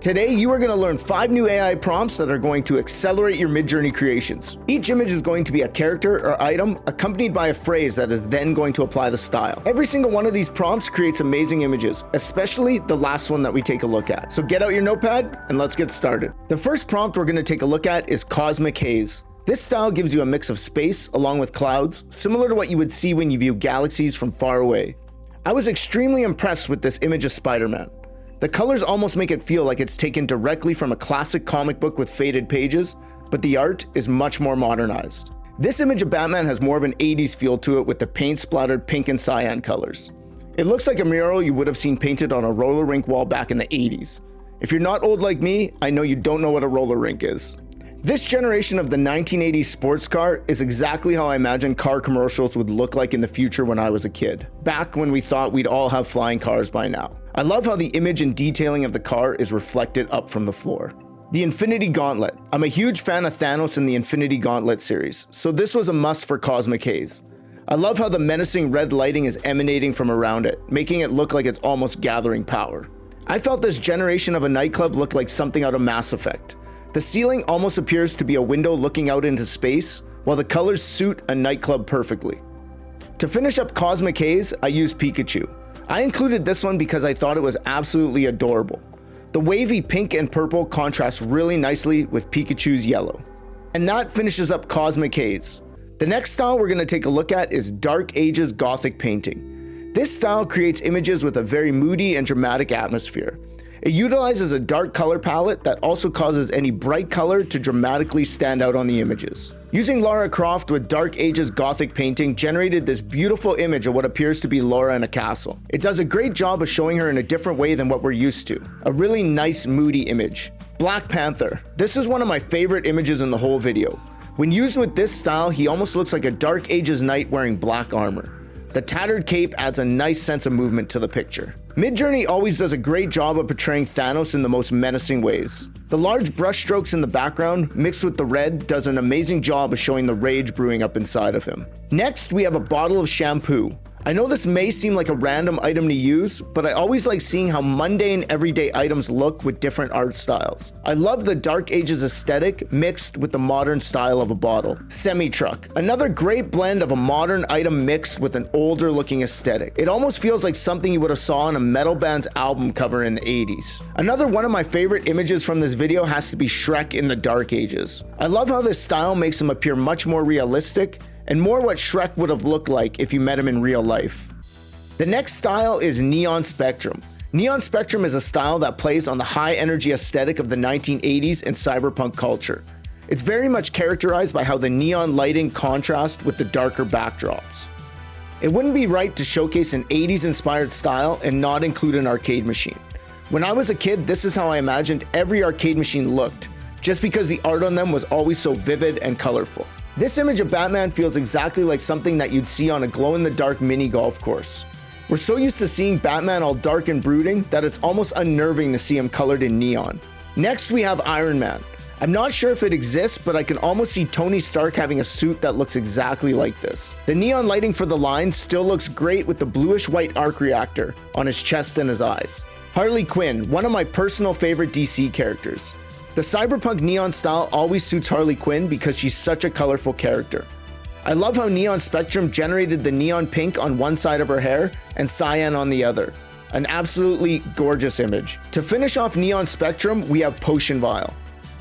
Today, you are going to learn 5 new AI prompts that are going to accelerate your MidJourney creations. Each image is going to be a character or item accompanied by a phrase that is then going to apply the style. Every single one of these prompts creates amazing images, especially the last one that we take a look at. So get out your notepad and let's get started. The first prompt we're going to take a look at is Cosmic Haze. This style gives you a mix of space along with clouds, similar to what you would see when you view galaxies from far away. I was extremely impressed with this image of Spider-Man. The colors almost make it feel like it's taken directly from a classic comic book with faded pages, but the art is much more modernized. This image of Batman has more of an 80s feel to it with the paint splattered pink and cyan colors. It looks like a mural you would have seen painted on a roller rink wall back in the 80s. If you're not old like me, I know you don't know what a roller rink is. This generation of the 1980s sports car is exactly how I imagined car commercials would look like in the future when I was a kid, back when we thought we'd all have flying cars by now. I love how the image and detailing of the car is reflected up from the floor. The Infinity Gauntlet. I'm a huge fan of Thanos in the Infinity Gauntlet series, so this was a must for Cosmic Haze. I love how the menacing red lighting is emanating from around it, making it look like it's almost gathering power. I felt this generation of a nightclub looked like something out of Mass Effect. The ceiling almost appears to be a window looking out into space, while the colors suit a nightclub perfectly. To finish up Cosmic Haze, I used Pikachu. I included this one because I thought it was absolutely adorable. The wavy pink and purple contrast really nicely with Pikachu's yellow. And that finishes up Cosmic Haze. The next style we're going to take a look at is Dark Ages Gothic painting. This style creates images with a very moody and dramatic atmosphere. It utilizes a dark color palette that also causes any bright color to dramatically stand out on the images. Using Lara Croft with Dark Ages Gothic painting generated this beautiful image of what appears to be Laura in a castle. It does a great job of showing her in a different way than what we're used to. A really nice moody image. Black Panther. This is one of my favorite images in the whole video. When used with this style, he almost looks like a Dark Ages knight wearing black armor. The tattered cape adds a nice sense of movement to the picture. MidJourney always does a great job of portraying Thanos in the most menacing ways. The large brushstrokes in the background, mixed with the red, does an amazing job of showing the rage brewing up inside of him. Next, we have a bottle of shampoo. I know this may seem like a random item to use, but I always like seeing how mundane everyday items look with different art styles. I love the Dark Ages aesthetic mixed with the modern style of a bottle. Semi-truck. Another great blend of a modern item mixed with an older looking aesthetic. It almost feels like something you would have saw on a metal band's album cover in the 80s. Another one of my favorite images from this video has to be Shrek in the Dark Ages. I love how this style makes him appear much more realistic and more what Shrek would have looked like if you met him in real life. The next style is Neon Spectrum. Neon Spectrum is a style that plays on the high energy aesthetic of the 1980s and cyberpunk culture. It's very much characterized by how the neon lighting contrasts with the darker backdrops. It wouldn't be right to showcase an 80s inspired style and not include an arcade machine. When I was a kid, this is how I imagined every arcade machine looked, just because the art on them was always so vivid and colorful. This image of Batman feels exactly like something that you'd see on a glow-in-the-dark mini golf course. We're so used to seeing Batman all dark and brooding that it's almost unnerving to see him colored in neon. Next, we have Iron Man. I'm not sure if it exists, but I can almost see Tony Stark having a suit that looks exactly like this. The neon lighting for the lines still looks great with the bluish-white arc reactor on his chest and his eyes. Harley Quinn, one of my personal favorite DC characters. The cyberpunk neon style always suits Harley Quinn because she's such a colorful character. I love how Neon Spectrum generated the neon pink on one side of her hair and cyan on the other. An absolutely gorgeous image. To finish off Neon Spectrum, we have Potion Vial.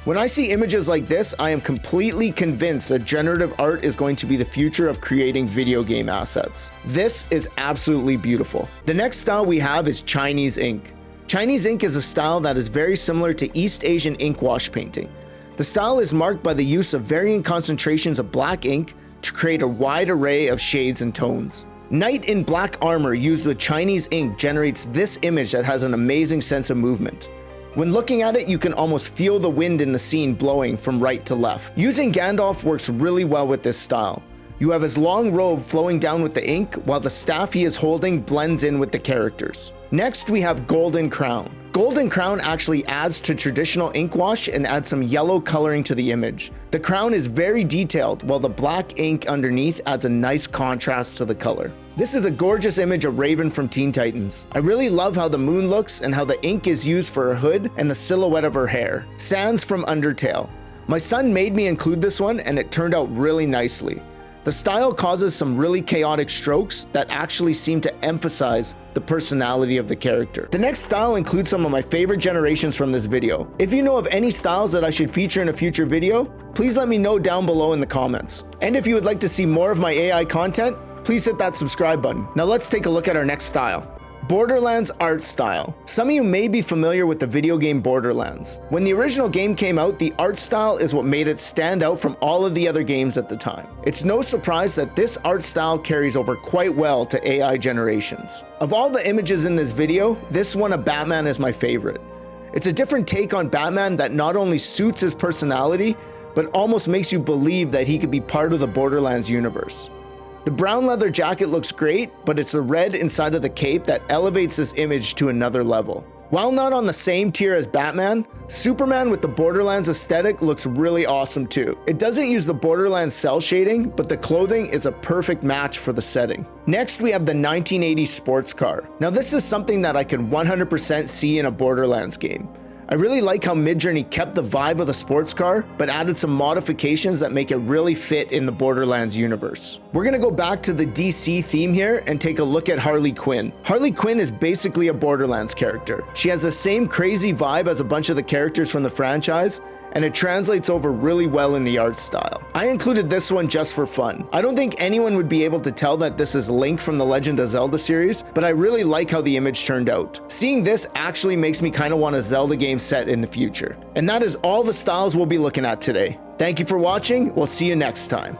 When I see images like this, I am completely convinced that generative art is going to be the future of creating video game assets. This is absolutely beautiful. The next style we have is Chinese ink. Chinese ink is a style that is very similar to East Asian ink wash painting. The style is marked by the use of varying concentrations of black ink to create a wide array of shades and tones. Knight in black armor used with Chinese ink generates this image that has an amazing sense of movement. When looking at it, you can almost feel the wind in the scene blowing from right to left. Using Gandalf works really well with this style. You have his long robe flowing down with the ink, while the staff he is holding blends in with the characters. Next, we have Golden Crown. Golden Crown actually adds to traditional ink wash and adds some yellow coloring to the image. The crown is very detailed, while the black ink underneath adds a nice contrast to the color. This is a gorgeous image of Raven from Teen Titans. I really love how the moon looks and how the ink is used for her hood and the silhouette of her hair. Sans from Undertale. My son made me include this one and it turned out really nicely. The style causes some really chaotic strokes that actually seem to emphasize the personality of the character. The next style includes some of my favorite generations from this video. If you know of any styles that I should feature in a future video, please let me know down below in the comments. And if you would like to see more of my AI content, please hit that subscribe button. Now let's take a look at our next style. Borderlands art style. Some of you may be familiar with the video game Borderlands. When the original game came out, the art style is what made it stand out from all of the other games at the time. It's no surprise that this art style carries over quite well to AI generations. Of all the images in this video, this one of Batman is my favorite. It's a different take on Batman that not only suits his personality, but almost makes you believe that he could be part of the Borderlands universe. The brown leather jacket looks great, but it's the red inside of the cape that elevates this image to another level. While not on the same tier as Batman, Superman with the Borderlands aesthetic looks really awesome too. It doesn't use the Borderlands cell shading, but the clothing is a perfect match for the setting. Next, we have the 1980s sports car. Now this is something that I could 100% see in a Borderlands game. I really like how MidJourney kept the vibe of the sports car, but added some modifications that make it really fit in the Borderlands universe. We're gonna go back to the DC theme here and take a look at Harley Quinn. Harley Quinn is basically a Borderlands character. She has the same crazy vibe as a bunch of the characters from the franchise, and it translates over really well in the art style. I included this one just for fun. I don't think anyone would be able to tell that this is Link from the Legend of Zelda series, but I really like how the image turned out. Seeing this actually makes me kind of want a Zelda game set in the future. And that is all the styles we'll be looking at today. Thank you for watching, we'll see you next time.